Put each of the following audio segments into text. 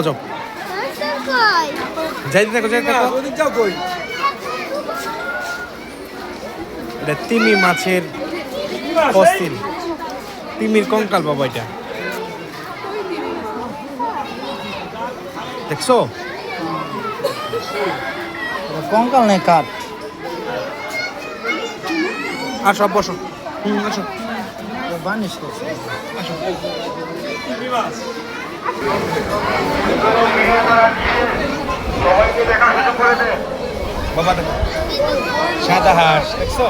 যাও যাইতে থাকো যাইতে থাকো। এটা তিমি মাছের ফসিল, তিমির কঙ্কাল বাবা। এটা দেখছো? কঙ্কাল নেই, কাঠ। আসো বসো। আসো বানিশ করছে। আসো। বাবা দেখো সাদা হাঁস দেখছো?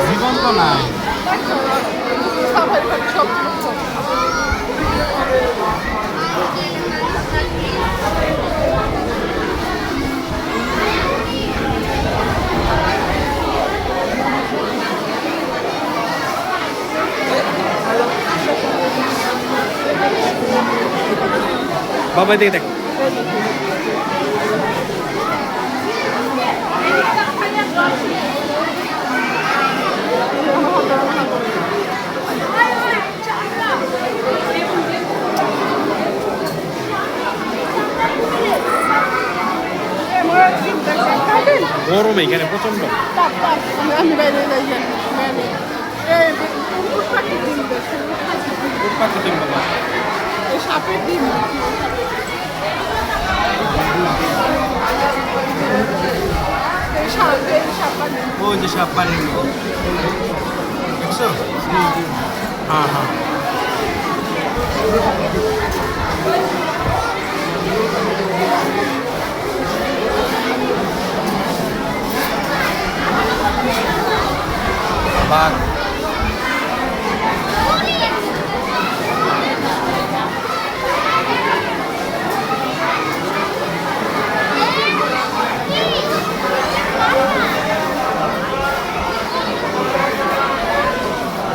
জীবন তো নাই। বাবা দিয়ে দেখ গরম এখানে প্রচন্ড। সাপের ডিম ওই যে সাপ পানি দেখছো? হ্যাঁ হ্যাঁ বাঘ।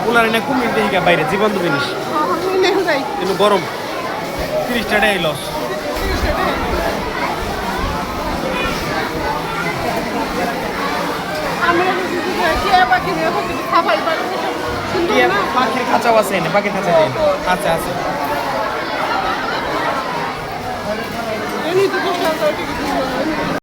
কুলার না কুমির দেখি বাইরে জীবন্ত জিনিস কিন্তু গরম 30 টাকাই লস। পাখির খাঁচাও আছে, পাখির খাঁচা আচ্ছা আছে।